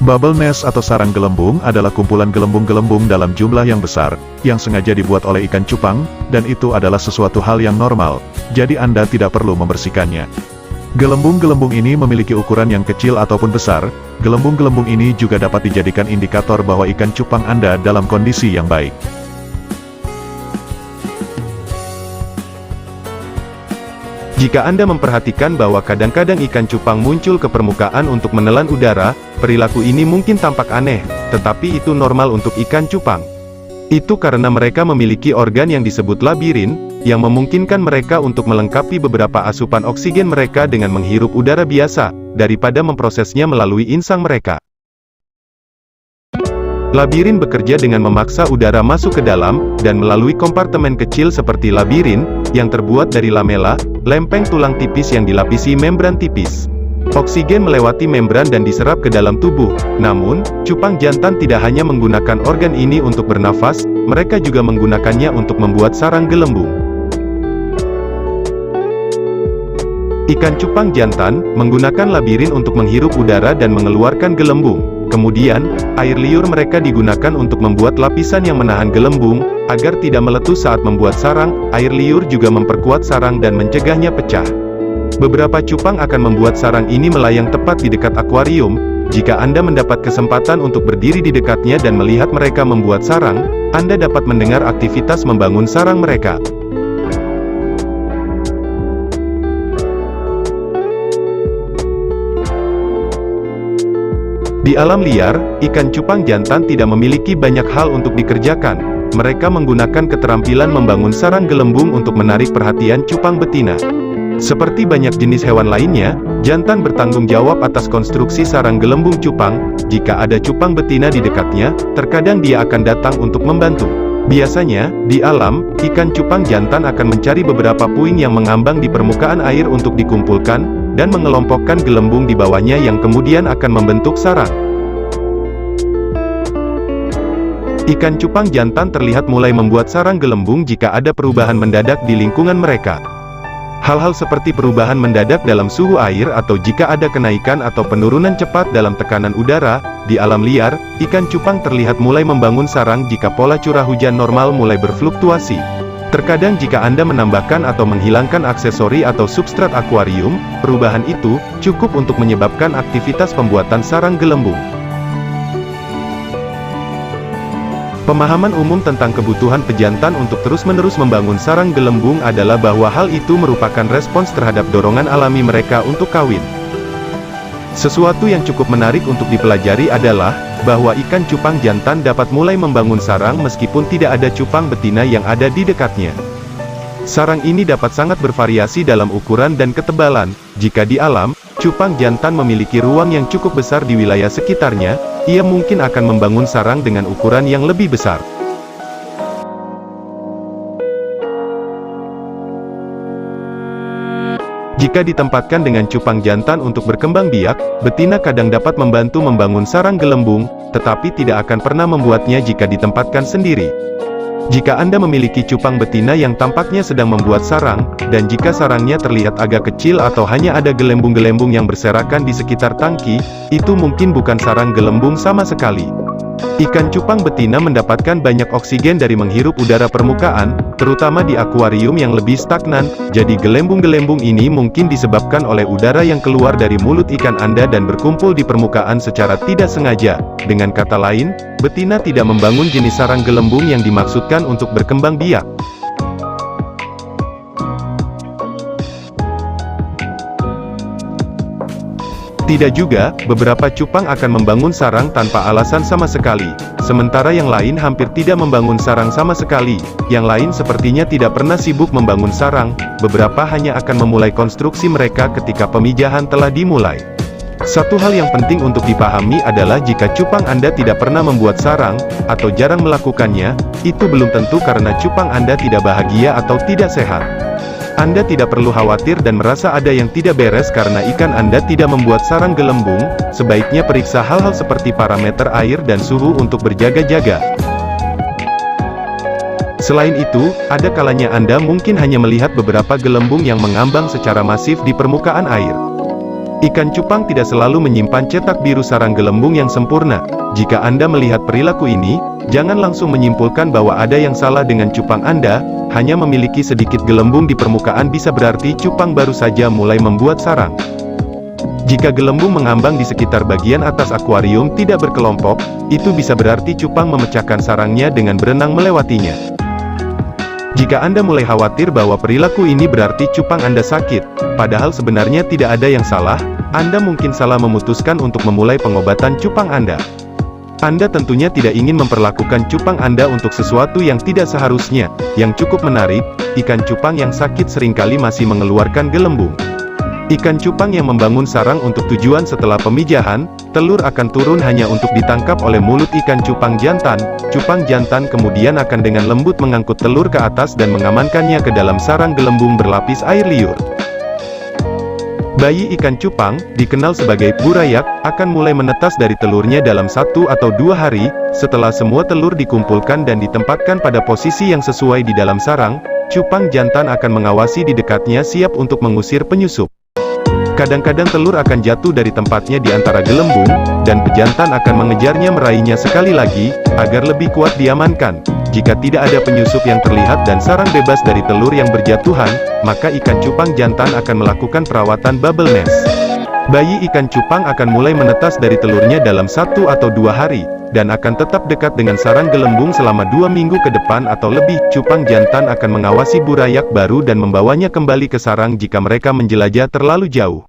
Bubble nest atau sarang gelembung adalah kumpulan gelembung-gelembung dalam jumlah yang besar, yang sengaja dibuat oleh ikan cupang, dan itu adalah sesuatu hal yang normal, jadi Anda tidak perlu membersihkannya. Gelembung-gelembung ini memiliki ukuran yang kecil ataupun besar. Gelembung-gelembung ini juga dapat dijadikan indikator bahwa ikan cupang Anda dalam kondisi yang baik. Jika Anda memperhatikan bahwa kadang-kadang ikan cupang muncul ke permukaan untuk menelan udara, perilaku ini mungkin tampak aneh, tetapi itu normal untuk ikan cupang. Itu karena mereka memiliki organ yang disebut labirin, yang memungkinkan mereka untuk melengkapi beberapa asupan oksigen mereka dengan menghirup udara biasa, daripada memprosesnya melalui insang mereka. Labirin bekerja dengan memaksa udara masuk ke dalam, dan melalui kompartemen kecil seperti labirin, yang terbuat dari lamela, lempeng tulang tipis yang dilapisi membran tipis. Oksigen melewati membran dan diserap ke dalam tubuh. Namun, cupang jantan tidak hanya menggunakan organ ini untuk bernafas, mereka juga menggunakannya untuk membuat sarang gelembung. Ikan cupang jantan menggunakan labirin untuk menghirup udara dan mengeluarkan gelembung. Kemudian, air liur mereka digunakan untuk membuat lapisan yang menahan gelembung, agar tidak meletus saat membuat sarang. Air liur juga memperkuat sarang dan mencegahnya pecah. Beberapa cupang akan membuat sarang ini melayang tepat di dekat akuarium. Jika Anda mendapat kesempatan untuk berdiri di dekatnya dan melihat mereka membuat sarang, Anda dapat mendengar aktivitas membangun sarang mereka. Di alam liar, ikan cupang jantan tidak memiliki banyak hal untuk dikerjakan. Mereka menggunakan keterampilan membangun sarang gelembung untuk menarik perhatian cupang betina. Seperti banyak jenis hewan lainnya, jantan bertanggung jawab atas konstruksi sarang gelembung cupang. Jika ada cupang betina di dekatnya, terkadang dia akan datang untuk membantu. Biasanya, di alam, ikan cupang jantan akan mencari beberapa puing yang mengambang di permukaan air untuk dikumpulkan, dan mengelompokkan gelembung di bawahnya yang kemudian akan membentuk sarang. Ikan cupang jantan terlihat mulai membuat sarang gelembung jika ada perubahan mendadak di lingkungan mereka. Hal-hal seperti perubahan mendadak dalam suhu air atau jika ada kenaikan atau penurunan cepat dalam tekanan udara. Di alam liar, ikan cupang terlihat mulai membangun sarang jika pola curah hujan normal mulai berfluktuasi. Terkadang jika Anda menambahkan atau menghilangkan aksesori atau substrat akuarium, perubahan itu cukup untuk menyebabkan aktivitas pembuatan sarang gelembung. Pemahaman umum tentang kebutuhan pejantan untuk terus-menerus membangun sarang gelembung adalah bahwa hal itu merupakan respons terhadap dorongan alami mereka untuk kawin. Sesuatu yang cukup menarik untuk dipelajari adalah bahwa ikan cupang jantan dapat mulai membangun sarang meskipun tidak ada cupang betina yang ada di dekatnya. Sarang ini dapat sangat bervariasi dalam ukuran dan ketebalan. Jika di alam, cupang jantan memiliki ruang yang cukup besar di wilayah sekitarnya, ia mungkin akan membangun sarang dengan ukuran yang lebih besar. Jika ditempatkan dengan cupang jantan untuk berkembang biak, betina kadang dapat membantu membangun sarang gelembung, tetapi tidak akan pernah membuatnya jika ditempatkan sendiri. Jika Anda memiliki cupang betina yang tampaknya sedang membuat sarang, dan jika sarangnya terlihat agak kecil atau hanya ada gelembung-gelembung yang berserakan di sekitar tangki, itu mungkin bukan sarang gelembung sama sekali. Ikan cupang betina mendapatkan banyak oksigen dari menghirup udara permukaan, terutama di akuarium yang lebih stagnan, jadi gelembung-gelembung ini mungkin disebabkan oleh udara yang keluar dari mulut ikan Anda dan berkumpul di permukaan secara tidak sengaja. Dengan kata lain, betina tidak membangun jenis sarang gelembung yang dimaksudkan untuk berkembang biak. Tidak juga, beberapa cupang akan membangun sarang tanpa alasan sama sekali, sementara yang lain hampir tidak membangun sarang sama sekali. Yang lain sepertinya tidak pernah sibuk membangun sarang, beberapa hanya akan memulai konstruksi mereka ketika pemijahan telah dimulai. Satu hal yang penting untuk dipahami adalah jika cupang Anda tidak pernah membuat sarang, atau jarang melakukannya, itu belum tentu karena cupang Anda tidak bahagia atau tidak sehat. Anda tidak perlu khawatir dan merasa ada yang tidak beres karena ikan Anda tidak membuat sarang gelembung. Sebaiknya periksa hal-hal seperti parameter air dan suhu untuk berjaga-jaga. Selain itu, ada kalanya Anda mungkin hanya melihat beberapa gelembung yang mengambang secara masif di permukaan air. Ikan cupang tidak selalu menyimpan cetak biru sarang gelembung yang sempurna. Jika Anda melihat perilaku ini, jangan langsung menyimpulkan bahwa ada yang salah dengan cupang Anda. Hanya memiliki sedikit gelembung di permukaan bisa berarti cupang baru saja mulai membuat sarang. Jika gelembung mengambang di sekitar bagian atas akuarium tidak berkelompok, itu bisa berarti cupang memecahkan sarangnya dengan berenang melewatinya. Jika Anda mulai khawatir bahwa perilaku ini berarti cupang Anda sakit, padahal sebenarnya tidak ada yang salah, Anda mungkin salah memutuskan untuk memulai pengobatan cupang Anda. Anda tentunya tidak ingin memperlakukan cupang Anda untuk sesuatu yang tidak seharusnya. Yang cukup menarik, ikan cupang yang sakit seringkali masih mengeluarkan gelembung. Ikan cupang yang membangun sarang untuk tujuan setelah pemijahan, telur akan turun hanya untuk ditangkap oleh mulut ikan cupang jantan. Cupang jantan kemudian akan dengan lembut mengangkut telur ke atas dan mengamankannya ke dalam sarang gelembung berlapis air liur. Bayi ikan cupang, dikenal sebagai burayak, akan mulai menetas dari telurnya dalam 1 atau 2 hari. Setelah semua telur dikumpulkan dan ditempatkan pada posisi yang sesuai di dalam sarang, cupang jantan akan mengawasi di dekatnya siap untuk mengusir penyusup. Kadang-kadang telur akan jatuh dari tempatnya di antara gelembung, dan pejantan akan mengejarnya meraihnya sekali lagi, agar lebih kuat diamankan. Jika tidak ada penyusup yang terlihat dan sarang bebas dari telur yang berjatuhan, maka ikan cupang jantan akan melakukan perawatan bubble nest. Bayi ikan cupang akan mulai menetas dari telurnya dalam 1 atau 2 hari, dan akan tetap dekat dengan sarang gelembung selama 2 minggu ke depan atau lebih. Cupang jantan akan mengawasi burayak baru dan membawanya kembali ke sarang jika mereka menjelajah terlalu jauh.